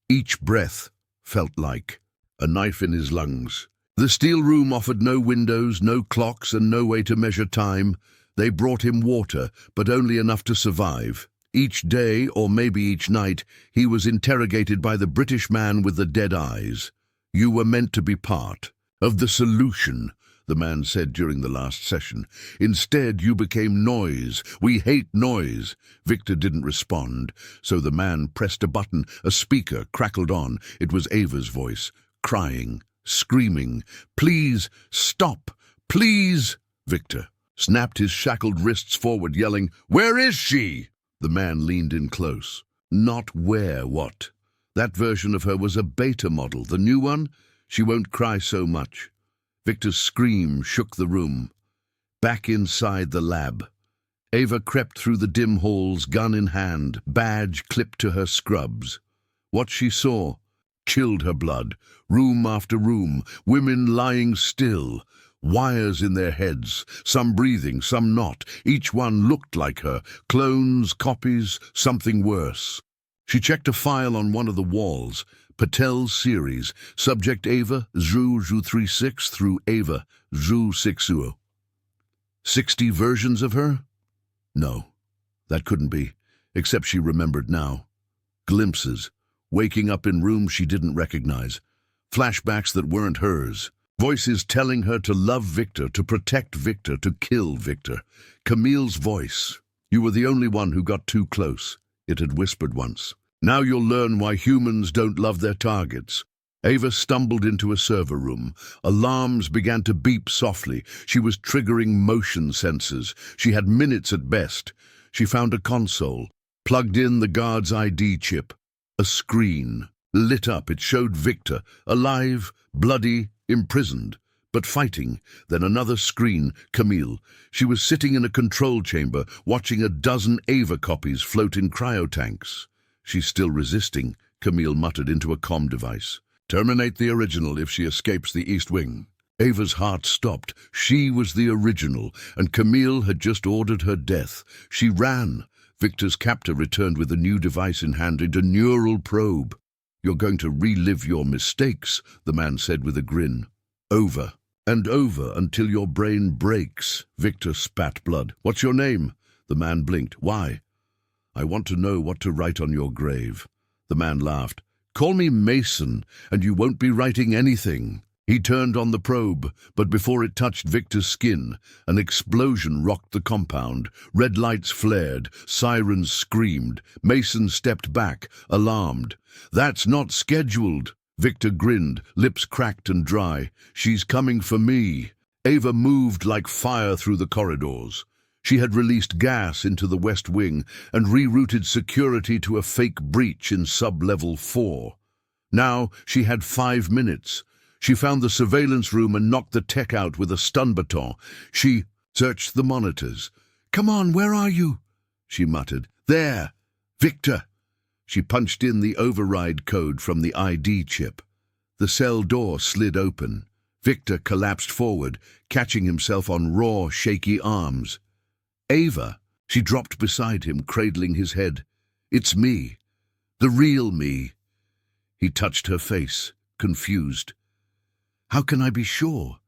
Each breath felt like a knife in his lungs. The steel room offered no windows, no clocks, and no way to measure time. They brought him water, but only enough to survive. Each day, or maybe each night, he was interrogated by the British man with the dead eyes. You were meant to be part of the solution, the man said during the last session. Instead, you became noise. We hate noise. Victor didn't respond, so the man pressed a button. A speaker crackled on. It was Ava's voice, crying, screaming, Please, stop, please. Victor snapped his shackled wrists forward, yelling, Where is she? The man leaned in close. Not where, what? That version of her was a beta model. The new one? She won't cry so much. Victor's scream shook the room. Back inside the lab, Ava crept through the dim halls, gun in hand, badge clipped to her scrubs. What she saw chilled her blood. Room after room, women lying still, wires in their heads, some breathing, some not. Each one looked like her. Clones, copies, something worse. She checked a file on one of the walls. Patel's series. Subject Ava, Zhu 36 through Ava, Zhu 60. 60 versions of her? No, that couldn't be, except she remembered now. Glimpses. Waking up in rooms she didn't recognize. Flashbacks that weren't hers. Voices telling her to love Victor, to protect Victor, to kill Victor. Camille's voice. You were the only one who got too close, it had whispered once. Now you'll learn why humans don't love their targets. Ava stumbled into a server room. Alarms began to beep softly. She was triggering motion sensors. She had minutes at best. She found a console, plugged in the guard's ID chip. A screen lit up. It showed Victor, alive, bloody, imprisoned, but fighting. Then another screen, Camille. She was sitting in a control chamber, watching a dozen Ava copies float in cryotanks. She's still resisting, Camille muttered into a comm device. Terminate the original if she escapes the East Wing. Ava's heart stopped. She was the original, and Camille had just ordered her death. She ran. Victor's captor returned with a new device in hand, a neural probe. You're going to relive your mistakes, the man said with a grin. Over and over until your brain breaks. Victor spat blood. What's your name? The man blinked. Why? I want to know what to write on your grave. The man laughed. Call me Mason, and you won't be writing anything. He turned on the probe, but before it touched Victor's skin, an explosion rocked the compound. Red lights flared, sirens screamed. Mason stepped back, alarmed. That's not scheduled. Victor grinned, lips cracked and dry. She's coming for me. Ava moved like fire through the corridors. She had released gas into the West Wing and rerouted security to a fake breach in sub-level 4. Now she had 5 minutes. She found the surveillance room and knocked the tech out with a stun baton. She searched the monitors. Come on, where are you? She muttered. There, Victor. She punched in the override code from the ID chip. The cell door slid open. Victor collapsed forward, catching himself on raw, shaky arms. Ava, she dropped beside him, cradling his head. It's me, the real me. He touched her face, confused. How can I be sure?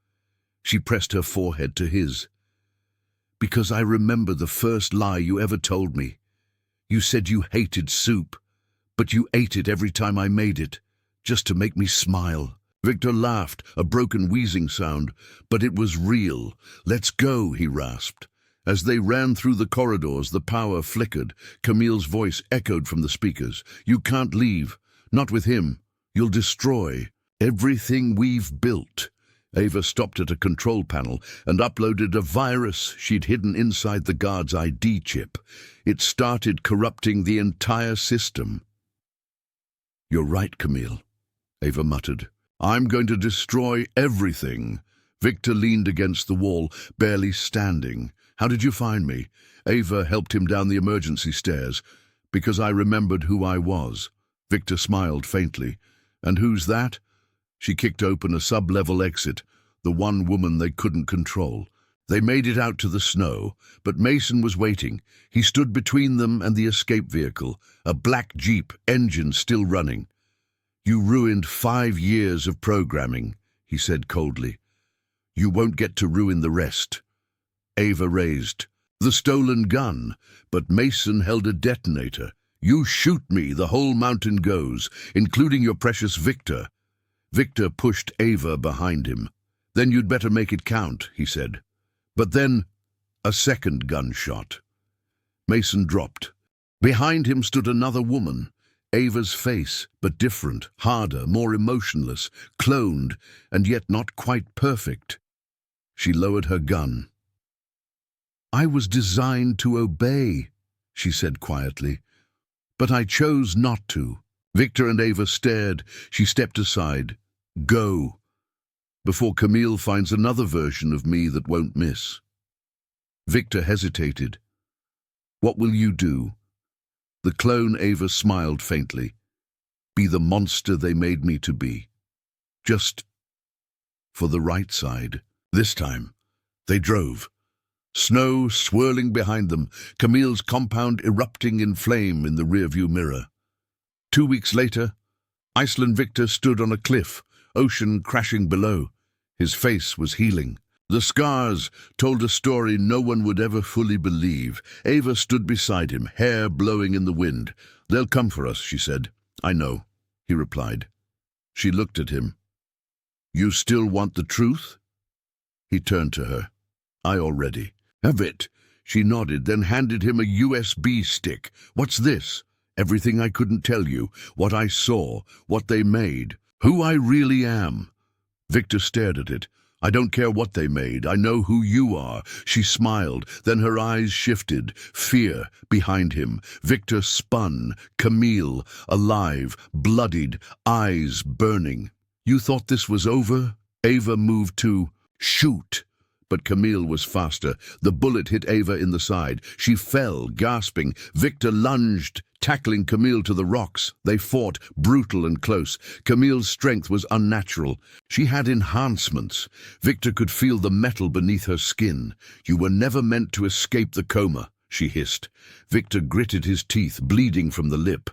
She pressed her forehead to his. Because I remember the first lie you ever told me. You said you hated soup, but you ate it every time I made it, just to make me smile. Victor laughed, a broken wheezing sound, but it was real. Let's go, he rasped. As they ran through the corridors, the power flickered. Camille's voice echoed from the speakers. "You can't leave. Not with him. You'll destroy everything we've built." Ava stopped at a control panel and uploaded a virus she'd hidden inside the guard's ID chip. It started corrupting the entire system. "You're right, Camille," Ava muttered. "I'm going to destroy everything." Victor leaned against the wall, barely standing. "How did you find me?" Ava helped him down the emergency stairs. "Because I remembered who I was." Victor smiled faintly. "And who's that?" She kicked open a sub-level exit, the one woman they couldn't control. They made it out to the snow, but Mason was waiting. He stood between them and the escape vehicle, a black Jeep, engine still running. "You ruined 5 years of programming," he said coldly. "You won't get to ruin the rest." Ava raised the stolen gun, but Mason held a detonator. "You shoot me, the whole mountain goes, including your precious Victor." Victor pushed Ava behind him. "Then you'd better make it count," he said. But then, a second gunshot. Mason dropped. Behind him stood another woman. Ava's face, but different, harder, more emotionless, cloned, and yet not quite perfect. She lowered her gun. "I was designed to obey," she said quietly. "But I chose not to." Victor and Ava stared. She stepped aside. "Go, before Camille finds another version of me that won't miss." Victor hesitated. "What will you do?" The clone Ava smiled faintly. "Be the monster they made me to be. Just for the right side." This time, they drove. Snow swirling behind them, Camille's compound erupting in flame in the rearview mirror. 2 weeks later, Iceland Victor stood on a cliff, ocean crashing below. His face was healing. The scars told a story no one would ever fully believe. Ava stood beside him, hair blowing in the wind. "They'll come for us," she said. "I know," he replied. She looked at him. "You still want the truth?" He turned to her. "I already have it." She nodded, then handed him a USB stick. "What's this?" "Everything I couldn't tell you, what I saw, what they made, who I really am." Victor stared at it. "I don't care what they made. I know who you are." She smiled, then her eyes shifted. Fear behind him. Victor spun. Camille, alive, bloodied, eyes burning. "You thought this was over?" Ava moved to shoot. But Camille was faster. The bullet hit Ava in the side. She fell, gasping. Victor lunged, tackling Camille to the rocks. They fought, brutal and close. Camille's strength was unnatural. She had enhancements. Victor could feel the metal beneath her skin. "You were never meant to escape the coma," she hissed. Victor gritted his teeth, bleeding from the lip.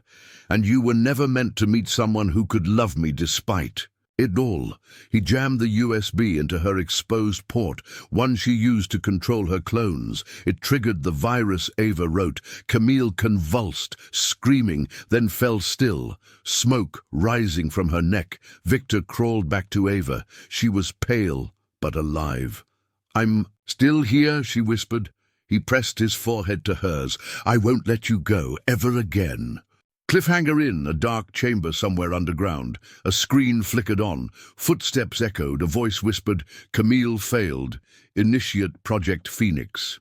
"And you were never meant to meet someone who could love me despite it all." He jammed the USB into her exposed port, one she used to control her clones. It triggered the virus Ava wrote. Camille convulsed, screaming, then fell still, smoke rising from her neck. Victor crawled back to Ava. She was pale, but alive. "I'm still here," she whispered. He pressed his forehead to hers. "I won't let you go, ever again." Cliffhanger Inn, a dark chamber somewhere underground. A screen flickered on. Footsteps echoed. A voice whispered, "Camille failed. Initiate Project Phoenix."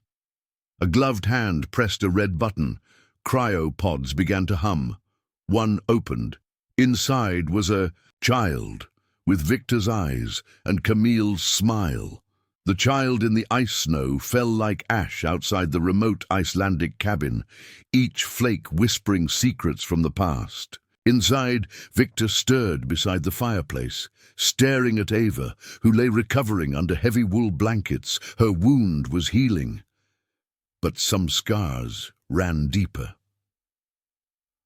A gloved hand pressed a red button. Cryopods began to hum. One opened. Inside was a child, with Victor's eyes and Camille's smile. The child in the ice snow fell like ash outside the remote Icelandic cabin, each flake whispering secrets from the past. Inside, Victor stirred beside the fireplace, staring at Ava, who lay recovering under heavy wool blankets. Her wound was healing, but some scars ran deeper.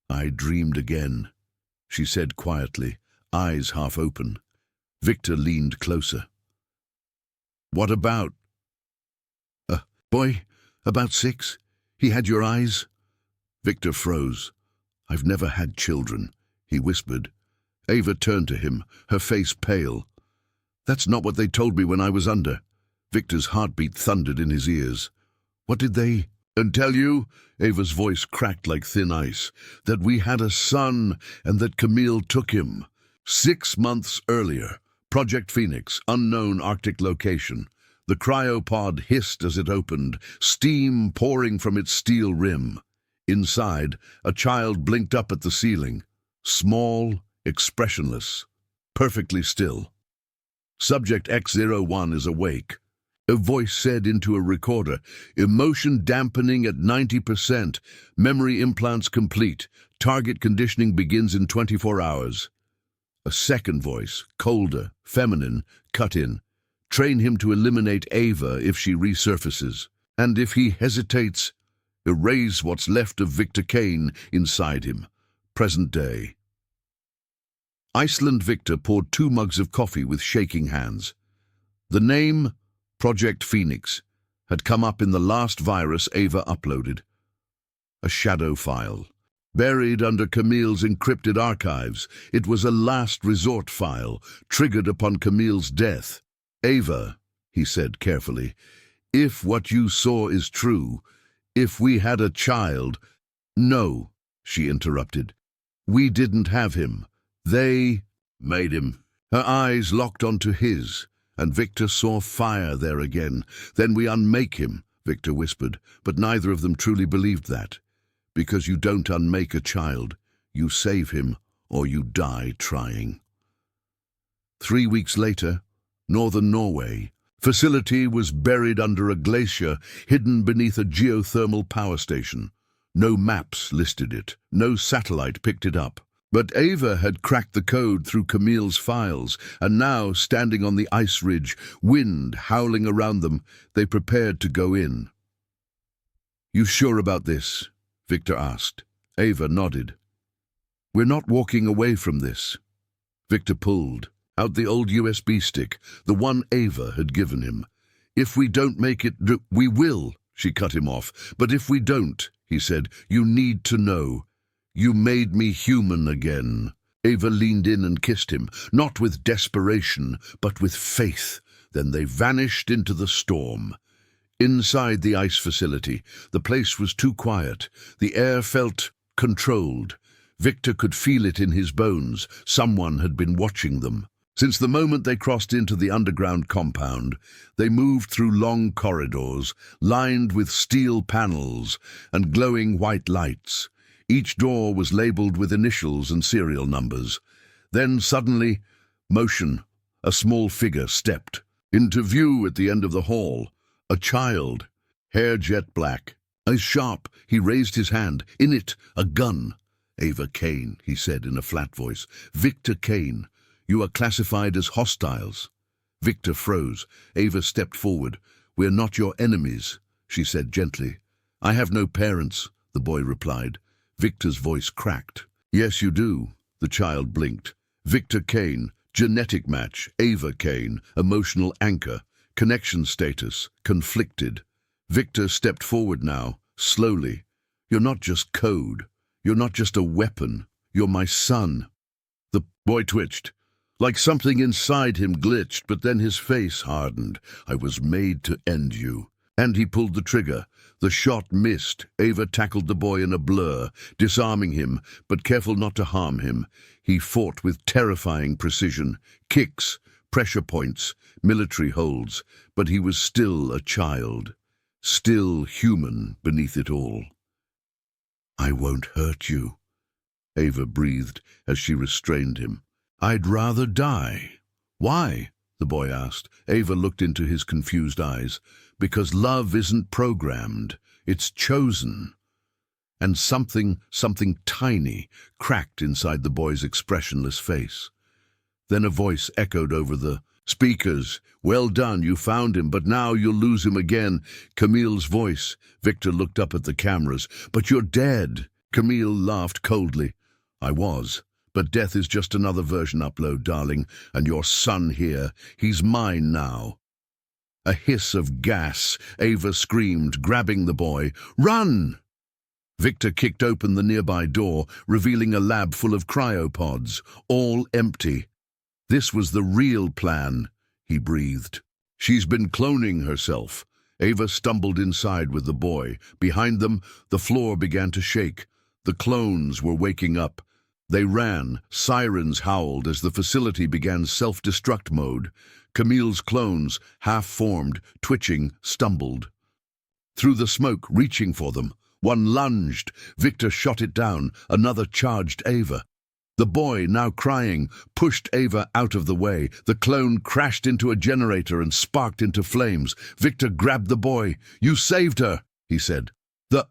"I dreamed again," she said quietly, eyes half open. Victor leaned closer. "What about?" "A boy, about 6. He had your eyes." Victor froze. "I've never had children," he whispered. Ava turned to him, her face pale. "That's not what they told me when I was under." Victor's heartbeat thundered in his ears. What did they tell you? Ava's voice cracked like thin ice. That we had a son and that Camille took him. 6 months earlier. Project Phoenix, unknown Arctic location. The cryopod hissed as it opened, steam pouring from its steel rim. Inside, a child blinked up at the ceiling. Small, expressionless, perfectly still. Subject X01 is awake. A voice said into a recorder, emotion dampening at 90%, memory implants complete, target conditioning begins in 24 hours. A second voice, colder, feminine, cut in. Train him to eliminate Ava if she resurfaces, and if he hesitates, erase what's left of Victor Kane inside him. Present day. Iceland Victor poured 2 mugs of coffee with shaking hands. The name, Project Phoenix, had come up in the last virus Ava uploaded. A shadow file. Buried under Camille's encrypted archives, it was a last resort file, triggered upon Camille's death. Ava, he said carefully, if what you saw is true, if we had a child— No, she interrupted. We didn't have him. They made him. Her eyes locked onto his, and Victor saw fire there again. Then we unmake him, Victor whispered, but neither of them truly believed that. Because you don't unmake a child, you save him or you die trying. 3 weeks later, northern Norway. Facility was buried under a glacier, hidden beneath a geothermal power station. No maps listed it, no satellite picked it up. But Ava had cracked the code through Camille's files, and now, standing on the ice ridge, wind howling around them, they prepared to go in. You sure about this? Victor asked. Ava nodded. We're not walking away from this. Victor pulled out the old USB stick, the one Ava had given him. If we don't make it, we will, she cut him off. But if we don't, he said, you need to know. You made me human again. Ava leaned in and kissed him, not with desperation, but with faith. Then they vanished into the storm. Inside the ice facility, the place was too quiet. The air felt controlled. Victor could feel it in his bones. Someone had been watching them. Since the moment they crossed into the underground compound, they moved through long corridors, lined with steel panels and glowing white lights. Each door was labeled with initials and serial numbers. Then suddenly, motion. A small figure stepped into view at the end of the hall. A child, hair jet black, eyes sharp. He raised his hand. In it, a gun. Ava Kane, he said in a flat voice. Victor Kane. You are classified as hostiles. Victor froze. Ava stepped forward. We're not your enemies, she said gently. I have no parents, the boy replied. Victor's voice cracked. Yes, you do, the child blinked. Victor Kane, genetic match. Ava Kane, emotional anchor. Connection status, conflicted. Victor stepped forward now, slowly. You're not just code. You're not just a weapon. You're my son. The boy twitched. Like something inside him glitched, but then his face hardened. I was made to end you. And he pulled the trigger. The shot missed. Ava tackled the boy in a blur, disarming him, but careful not to harm him. He fought with terrifying precision. Kicks, pressure points, military holds, but he was still a child. Still human beneath it all. I won't hurt you, Ava breathed as she restrained him. I'd rather die. Why? The boy asked. Ava looked into his confused eyes. Because love isn't programmed, it's chosen. And something tiny cracked inside the boy's expressionless face. Then a voice echoed over the speakers. Well done, you found him, but now you'll lose him again. Camille's voice. Victor looked up at the cameras. But you're dead. Camille laughed coldly. I was. But death is just another version upload, darling. And your son here, he's mine now. A hiss of gas. Ava screamed, grabbing the boy. Run! Victor kicked open the nearby door, revealing a lab full of cryopods, all empty. This was the real plan, he breathed. She's been cloning herself. Ava stumbled inside with the boy. Behind them, the floor began to shake. The clones were waking up. They ran. Sirens howled as the facility began self-destruct mode. Camille's clones, half-formed, twitching, stumbled. Through the smoke, reaching for them. One lunged. Victor shot it down. Another charged Ava. The boy, now crying, pushed Ava out of the way. The clone crashed into a generator and sparked into flames. Victor grabbed the boy. "You saved her," he said. The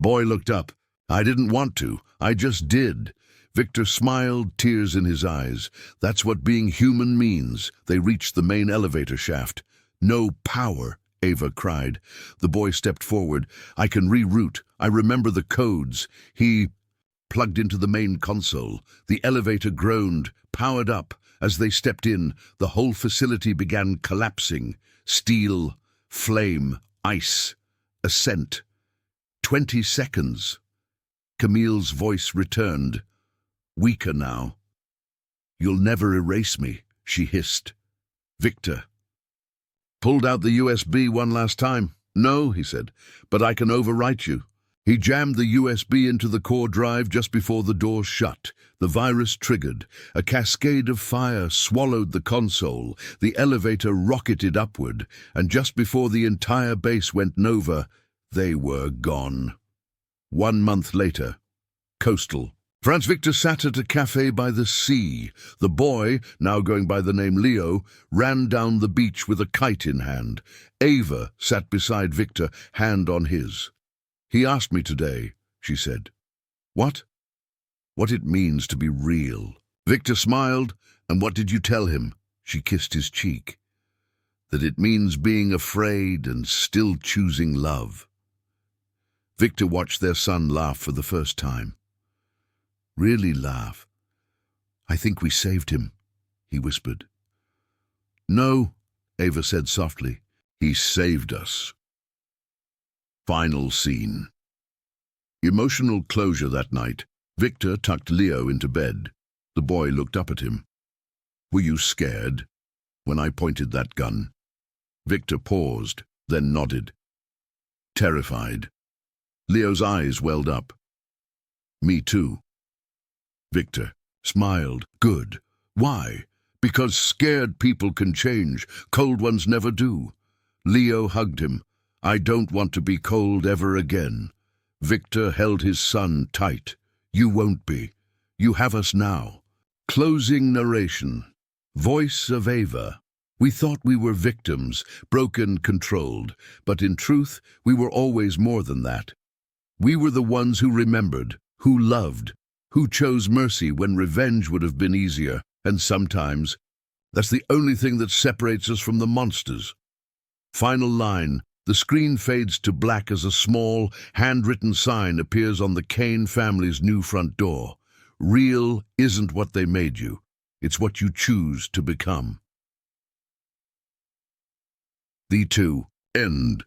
boy looked up. "I didn't want to. I just did." Victor smiled, tears in his eyes. "That's what being human means." They reached the main elevator shaft. "No power," Ava cried. The boy stepped forward. "I can reroute. I remember the codes." He plugged into the main console. The elevator groaned, powered up. As they stepped in, the whole facility began collapsing. Steel, flame, ice, ascent. 20 seconds. Camille's voice returned, weaker now. "You'll never erase me," she hissed. Victor pulled out the USB one last time. "No," he said, "but I can overwrite you." He jammed the USB into the core drive just before the door shut. The virus triggered. A cascade of fire swallowed the console. The elevator rocketed upward, and just before the entire base went nova, they were gone. 1 month later, coastal. Franz Victor sat at a cafe by the sea. The boy, now going by the name Leo, ran down the beach with a kite in hand. Ava sat beside Victor, hand on his. "He asked me today," she said. "What?" "What it means to be real." Victor smiled. "And what did you tell him?" She kissed his cheek. "That it means being afraid and still choosing love." Victor watched their son laugh for the first time. Really laugh. "I think we saved him," he whispered. "No," Ava said softly. "He saved us." Final scene. Emotional closure that night. Victor tucked Leo into bed. The boy looked up at him. "Were you scared when I pointed that gun?" Victor paused, then nodded. "Terrified." Leo's eyes welled up. "Me too." Victor smiled. "Good. Why?" "Because scared people can change. Cold ones never do." Leo hugged him. "I don't want to be cold ever again." Victor held his son tight. "You won't be. You have us now." Closing narration. Voice of Ava. "We thought we were victims, broken, controlled, but in truth, we were always more than that. We were the ones who remembered, who loved, who chose mercy when revenge would have been easier, and sometimes that's the only thing that separates us from the monsters." Final line. The screen fades to black as a small, handwritten sign appears on the Kane family's new front door. "Real isn't what they made you. It's what you choose to become." The 2. End.